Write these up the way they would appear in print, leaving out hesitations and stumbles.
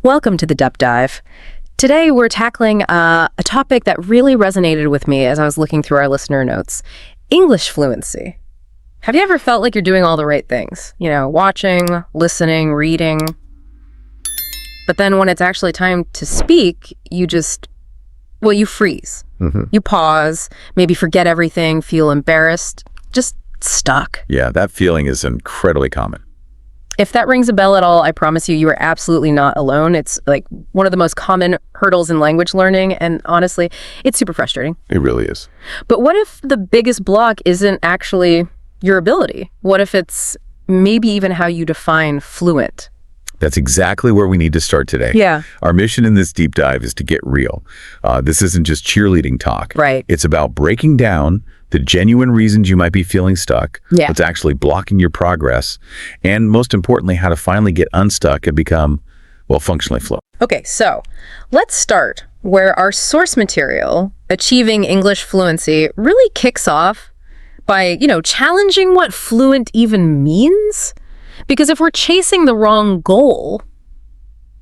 Welcome to the Depth Dive. Today we're tackling a topic that really resonated with me as I was looking through our listener notes. English fluency. Have you ever felt like you're doing all the right things? You know, watching, listening, reading. But then when it's actually time to speak, you freeze. You pause, maybe forget everything, feel embarrassed, just stuck. Yeah, that feeling is incredibly common. If that rings a bell at all, I promise you are absolutely not alone. It's like one of the most common hurdles in language learning, and honestly, it's super frustrating. It really is. But what if the biggest block isn't actually your ability? What if it's maybe even how you define fluent? That's exactly where we need to start today. Yeah. Our mission in this deep dive is to get real. This isn't just cheerleading talk. Right. It's about breaking down the genuine reasons you might be feeling stuck, what's actually blocking your progress, and most importantly, how to finally get unstuck and become, functionally fluent. Okay, so let's start where our source material, Achieving English Fluency, really kicks off by, challenging what fluent even means. Because if we're chasing the wrong goal,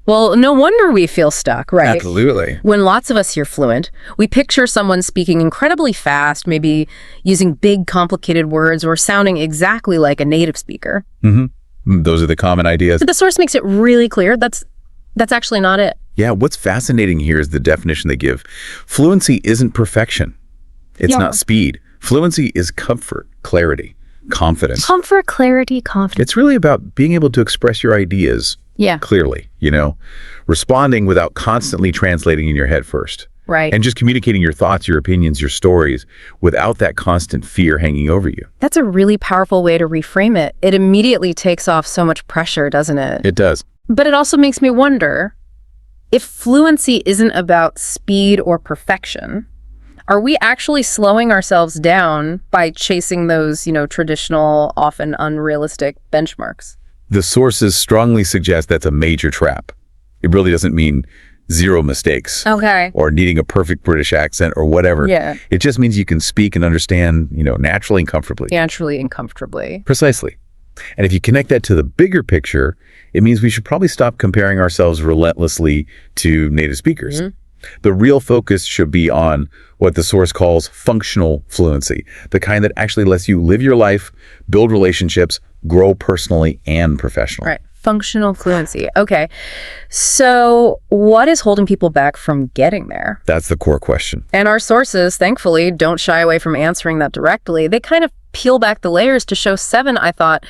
well, no wonder we feel stuck, right? Absolutely. When lots of us hear fluent, we picture someone speaking incredibly fast, maybe using big, complicated words or sounding exactly like a native speaker. Those are the common ideas. But the source makes it really clear that's actually not it. Yeah, what's fascinating here is the definition they give. Fluency isn't perfection. It's not speed. Fluency is comfort, clarity, confidence. Comfort, clarity, confidence. It's really about being able to express your ideas clearly, responding without constantly translating in your head first. Right. And just communicating your thoughts, your opinions, your stories without that constant fear hanging over you. That's a really powerful way to reframe it. It immediately takes off so much pressure, doesn't it? It does. But it also makes me wonder, if fluency isn't about speed or perfection, are we actually slowing ourselves down by chasing those, traditional, often unrealistic benchmarks? The sources strongly suggest that's a major trap. It really doesn't mean zero mistakes. Okay. Or needing a perfect British accent or whatever. Yeah. It just means you can speak and understand, naturally and comfortably. Naturally and comfortably. Precisely. And if you connect that to the bigger picture, it means we should probably stop comparing ourselves relentlessly to native speakers. The real focus should be on what the source calls functional fluency, the kind that actually lets you live your life, build relationships, grow personally and professionally. Right. Functional fluency. Okay. So what is holding people back from getting there? That's the core question. And our sources, thankfully, don't shy away from answering that directly. They kind of peel back the layers to show 7, I thought,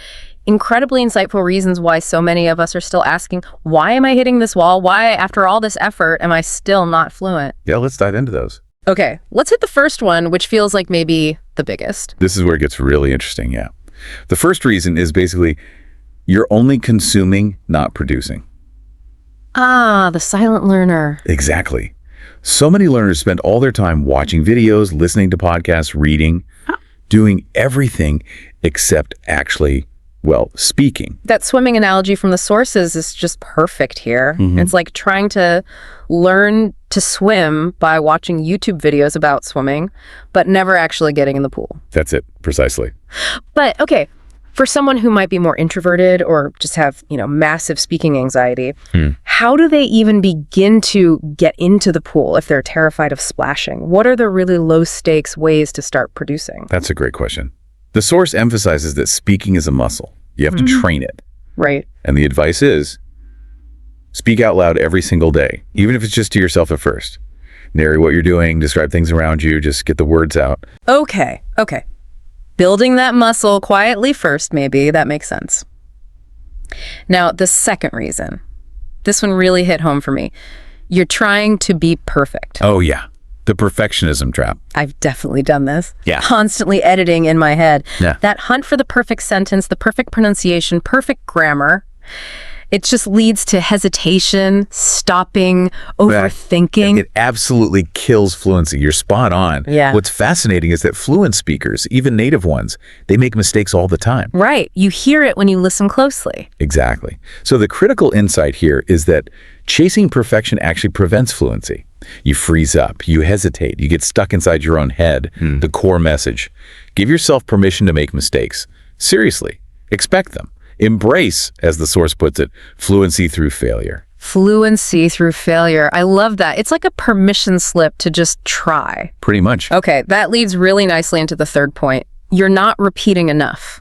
incredibly insightful reasons why so many of us are still asking, why am I hitting this wall? Why, after all this effort, am I still not fluent? Yeah, let's dive into those. Okay, let's hit the first one, which feels like maybe the biggest. This is where it gets really interesting, yeah. The first reason is basically you're only consuming, not producing. Ah, the silent learner. Exactly. So many learners spend all their time watching videos, listening to podcasts, reading, doing everything except actually speaking. That swimming analogy from the sources is just perfect here. It's like trying to learn to swim by watching YouTube videos about swimming, but never actually getting in the pool. That's it, precisely. But okay, for someone who might be more introverted or just have, massive speaking anxiety, how do they even begin to get into the pool if they're terrified of splashing? What are the really low stakes ways to start producing? That's a great question. The source emphasizes that speaking is a muscle. You have to train it. Right. And the advice is, speak out loud every single day, even if it's just to yourself at first. Narrate what you're doing, describe things around you, just get the words out. Okay. Building that muscle quietly first, maybe. That makes sense. Now, the second reason. This one really hit home for me. You're trying to be perfect. Oh, yeah. The perfectionism trap. I've definitely done this. Yeah. Constantly editing in my head. Yeah. That hunt for the perfect sentence, the perfect pronunciation, perfect grammar. It just leads to hesitation, stopping, overthinking. It absolutely kills fluency. You're spot on. Yeah. What's fascinating is that fluent speakers, even native ones, they make mistakes all the time. Right. You hear it when you listen closely. Exactly. So the critical insight here is that chasing perfection actually prevents fluency. You freeze up, you hesitate, you get stuck inside your own head. The core message. Give yourself permission to make mistakes. Seriously, expect them. Embrace, as the source puts it, fluency through failure. Fluency through failure. I love that. It's like a permission slip to just try. Pretty much. Okay, that leads really nicely into the third point. You're not repeating enough.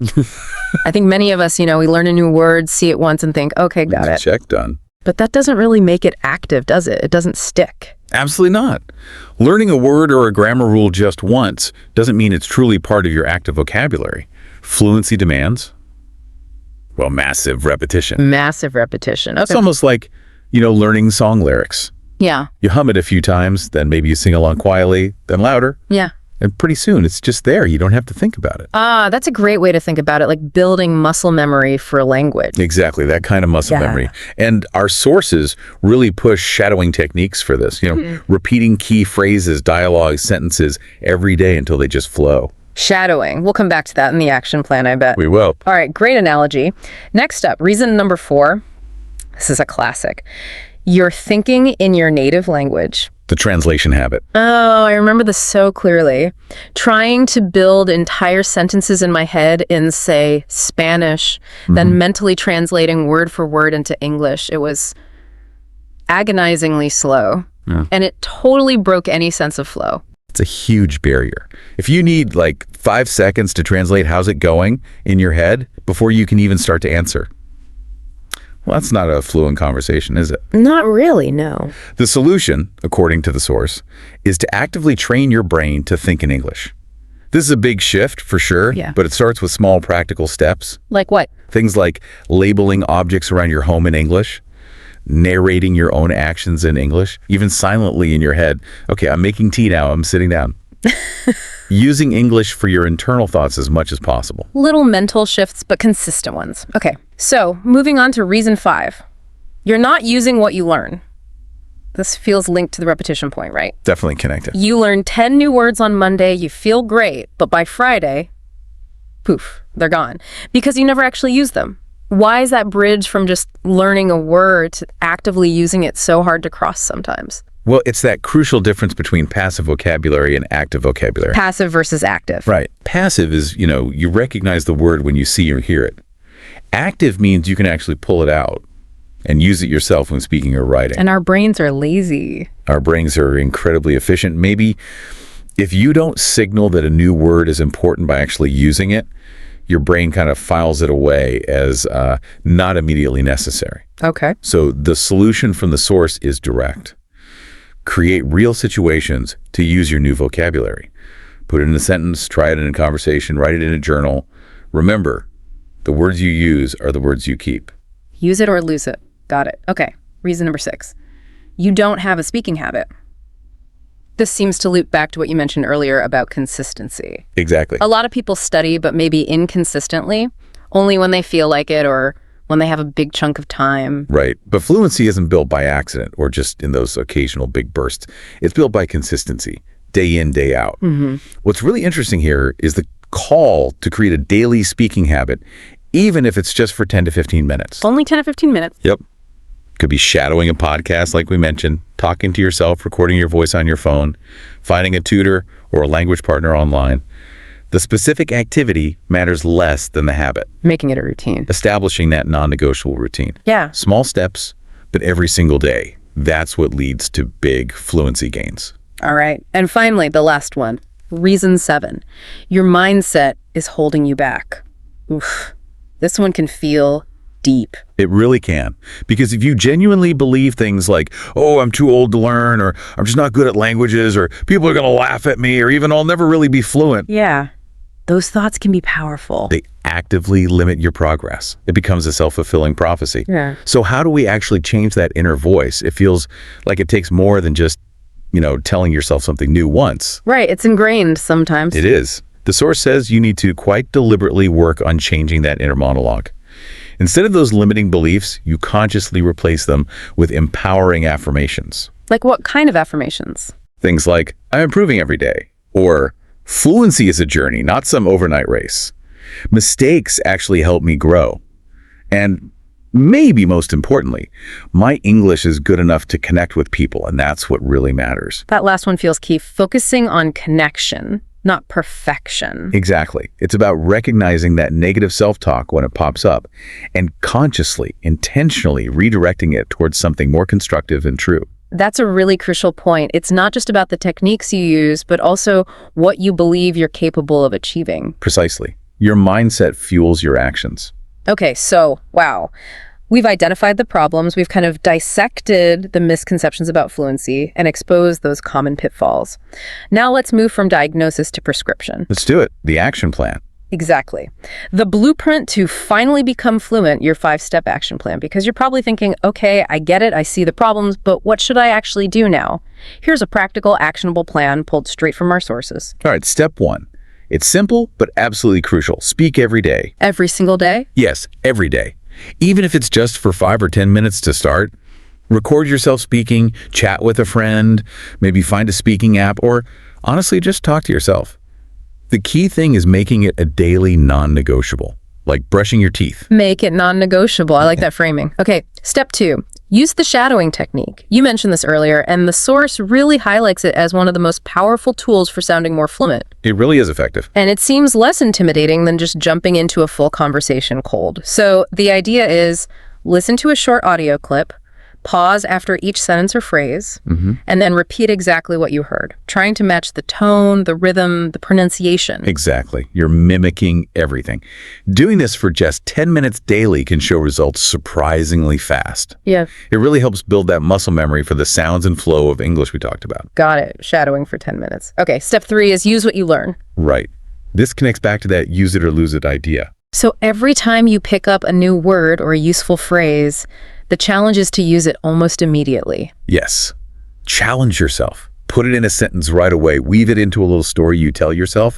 I think many of us, we learn a new word, see it once and think, okay, got it. Check, done. But that doesn't really make it active, does it? It doesn't stick. Absolutely not. Learning a word or a grammar rule just once doesn't mean it's truly part of your active vocabulary. Fluency demands, well, massive repetition. Massive repetition. Okay. It's almost like, learning song lyrics. Yeah. You hum it a few times, then maybe you sing along quietly, then louder. Yeah. And pretty soon, it's just there. You don't have to think about it. That's a great way to think about it, like building muscle memory for language. Exactly, that kind of muscle memory. And our sources really push shadowing techniques for this, repeating key phrases, dialogues, sentences every day until they just flow. Shadowing. We'll come back to that in the action plan, I bet. We will. All right, great analogy. Next up, reason number 4. This is a classic. You're thinking in your native language. The translation habit. Oh, I remember this so clearly. Trying to build entire sentences in my head in, say, Spanish, then mentally translating word for word into English. It was agonizingly slow, and it totally broke any sense of flow. It's a huge barrier. If you need 5 seconds to translate how's it going in your head before you can even start to answer, well, that's not a fluent conversation, is it? Not really, no. The solution, according to the source, is to actively train your brain to think in English. This is a big shift, for sure, but it starts with small practical steps. Like what? Things like labeling objects around your home in English, narrating your own actions in English, even silently in your head. Okay, I'm making tea now, I'm sitting down. Using English for your internal thoughts as much as possible. Little mental shifts, but consistent ones. Okay, so moving on to reason 5. You're not using what you learn. This feels linked to the repetition point, right? Definitely connected. You learn 10 new words on Monday, you feel great, but by Friday, poof, they're gone. Because you never actually use them. Why is that bridge from just learning a word to actively using it so hard to cross sometimes? Well, it's that crucial difference between passive vocabulary and active vocabulary. Passive versus active. Right. Passive is, you recognize the word when you see or hear it. Active means you can actually pull it out and use it yourself when speaking or writing. And our brains are lazy. Our brains are incredibly efficient. Maybe if you don't signal that a new word is important by actually using it, your brain kind of files it away as not immediately necessary. Okay. So the solution from the source is direct. Create real situations to use your new vocabulary. Put it in a sentence, try it in a conversation, write it in a journal. Remember, the words you use are the words you keep. Use it or lose it. Got it. Okay. Reason number 6. You don't have a speaking habit. This seems to loop back to what you mentioned earlier about consistency. Exactly. A lot of people study, but maybe inconsistently, only when they feel like it or when they have a big chunk of time. Right. But fluency isn't built by accident or just in those occasional big bursts. It's built by consistency, day in, day out. What's really interesting here is the call to create a daily speaking habit, even if it's just for 10 to 15 minutes. Only 10 to 15 minutes. Yep. Could be shadowing a podcast like we mentioned, talking to yourself, recording your voice on your phone, finding a tutor or a language partner online. The specific activity matters less than the habit. Making it a routine. Establishing that non-negotiable routine. Yeah. Small steps, but every single day. That's what leads to big fluency gains. All right. And finally, the last one. Reason 7. Your mindset is holding you back. Oof. This one can feel deep. It really can. Because if you genuinely believe things like, oh, I'm too old to learn, or I'm just not good at languages, or people are going to laugh at me, or even I'll never really be fluent. Yeah. Those thoughts can be powerful. They actively limit your progress. It becomes a self-fulfilling prophecy. Yeah. So how do we actually change that inner voice? It feels like it takes more than just, telling yourself something new once. Right. It's ingrained sometimes. It is. The source says you need to quite deliberately work on changing that inner monologue. Instead of those limiting beliefs, you consciously replace them with empowering affirmations. Like what kind of affirmations? Things like, I'm improving every day, or fluency is a journey, not some overnight race. Mistakes actually help me grow. And maybe most importantly, my English is good enough to connect with people, and that's what really matters. That last one feels key. Focusing on connection not perfection. Exactly. It's about recognizing that negative self-talk when it pops up and consciously, intentionally redirecting it towards something more constructive and true. That's a really crucial point. It's not just about the techniques you use, but also what you believe you're capable of achieving. Precisely. Your mindset fuels your actions. Okay, so, wow. We've identified the problems, we've kind of dissected the misconceptions about fluency and exposed those common pitfalls. Now let's move from diagnosis to prescription. Let's do it. The action plan. Exactly. The blueprint to finally become fluent, your 5-step action plan, because you're probably thinking, okay, I get it, I see the problems, but what should I actually do now? Here's a practical, actionable plan pulled straight from our sources. All right, step 1. It's simple, but absolutely crucial. Speak every day. Every single day? Yes, every day. Even if it's just for 5 or 10 minutes to start. Record yourself speaking, chat with a friend, maybe find a speaking app, or honestly, just talk to yourself. The key thing is making it a daily non-negotiable, like brushing your teeth. Make it non-negotiable. I like that framing. Okay, step 2. Use the shadowing technique. You mentioned this earlier, and the source really highlights it as one of the most powerful tools for sounding more fluent. It really is effective. And it seems less intimidating than just jumping into a full conversation cold. So the idea is listen to a short audio clip, pause after each sentence or phrase, and then repeat exactly what you heard, trying to match the tone, the rhythm, the pronunciation. Exactly. You're mimicking everything. Doing this for just 10 minutes daily can show results surprisingly fast. Yeah. It really helps build that muscle memory for the sounds and flow of English we talked about. Got it. Shadowing for 10 minutes. Okay, step 3 is use what you learn. Right. This connects back to that use it or lose it idea. So every time you pick up a new word or a useful phrase, the challenge is to use it almost immediately. Yes. Challenge yourself. Put it in a sentence right away. Weave it into a little story you tell yourself.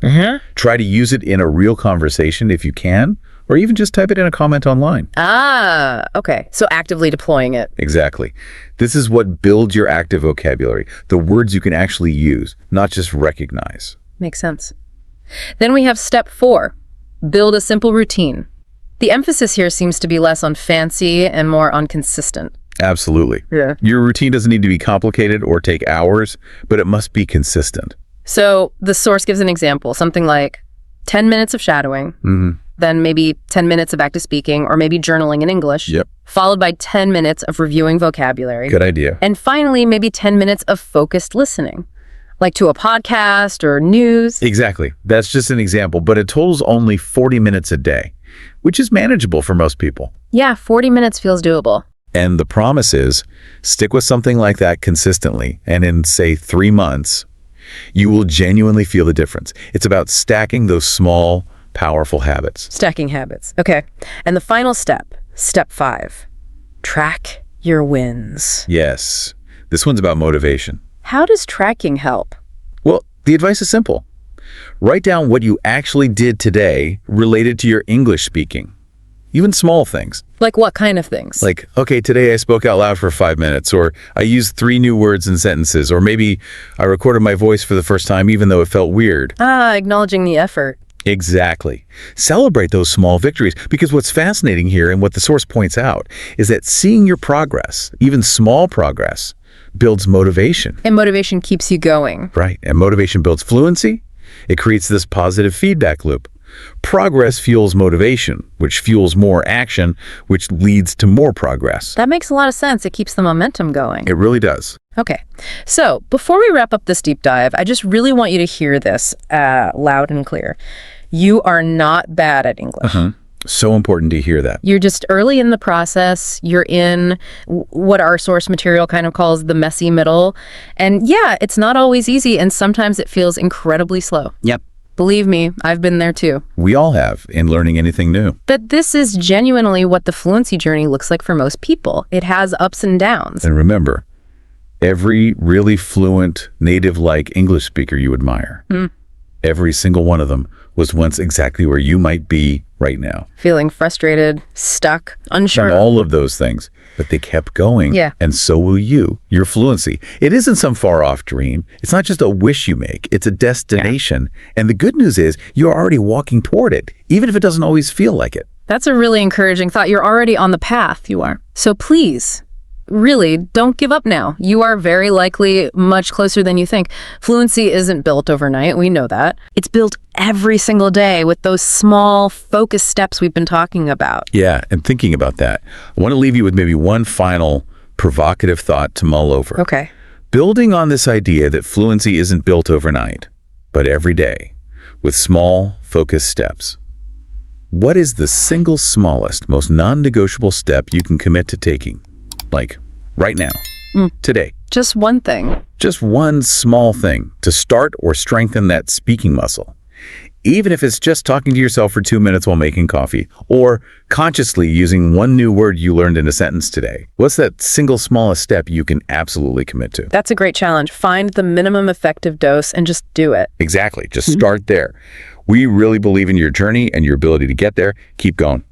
Try to use it in a real conversation if you can, or even just type it in a comment online. Ah, okay. So actively deploying it. Exactly. This is what builds your active vocabulary, the words you can actually use, not just recognize. Makes sense. Then we have step 4, build a simple routine. The emphasis here seems to be less on fancy and more on consistent. Absolutely. Yeah. Your routine doesn't need to be complicated or take hours, but it must be consistent. So the source gives an example, something like 10 minutes of shadowing, then maybe 10 minutes of active speaking, or maybe journaling in English, followed by 10 minutes of reviewing vocabulary. Good idea. And finally, maybe 10 minutes of focused listening, like to a podcast or news. Exactly. That's just an example, but it totals only 40 minutes a day, which is manageable for most people. Yeah, 40 minutes feels doable. And the promise is, stick with something like that consistently, and in, say, 3 months, you will genuinely feel the difference. It's about stacking those small, powerful habits. Stacking habits. Okay. And the final step, step 5, track your wins. Yes. This one's about motivation. How does tracking help? Well, the advice is simple. Write down what you actually did today related to your English speaking. Even small things. Like what kind of things? Like, okay, today I spoke out loud for 5 minutes, or I used 3 new words and sentences, or maybe I recorded my voice for the first time even though it felt weird. Acknowledging the effort. Exactly. Celebrate those small victories, because what's fascinating here and what the source points out is that seeing your progress, even small progress, builds motivation. And motivation keeps you going. Right. And motivation builds fluency. It creates this positive feedback loop. Progress fuels motivation, which fuels more action, which leads to more progress. That makes a lot of sense. It keeps the momentum going. It really does. Okay. So before we wrap up this deep dive, I just really want you to hear this loud and clear. You are not bad at English. So important to hear that. You're just early in the process. You're in what our source material kind of calls the messy middle. And yeah, it's not always easy, and sometimes it feels incredibly slow. Yep. Believe me, I've been there too. We all have in learning anything new. But this is genuinely what the fluency journey looks like for most people. It has ups and downs. And remember, every really fluent, native-like English speaker you admire, every single one of them was once exactly where you might be right now. Feeling frustrated, stuck, unsure. And all of those things. But they kept going. Yeah. And so will you. Your fluency. It isn't some far-off dream. It's not just a wish you make. It's a destination. Yeah. And the good news is you're already walking toward it, even if it doesn't always feel like it. That's a really encouraging thought. You're already on the path. You are. So please, really, don't give up now. You are very likely much closer than you think. Fluency isn't built overnight. We know that. It's built every single day with those small, focused steps we've been talking about. Yeah, and thinking about that, I want to leave you with maybe one final provocative thought to mull over. Okay. Building on this idea that fluency isn't built overnight, but every day, with small, focused steps. What is the single smallest, most non-negotiable step you can commit to taking? Like, right now, today. Just one thing. Just one small thing to start or strengthen that speaking muscle. Even if it's just talking to yourself for 2 minutes while making coffee, or consciously using one new word you learned in a sentence today. What's that single smallest step you can absolutely commit to? That's a great challenge. Find the minimum effective dose and just do it. Exactly. Just start there. We really believe in your journey and your ability to get there. Keep going.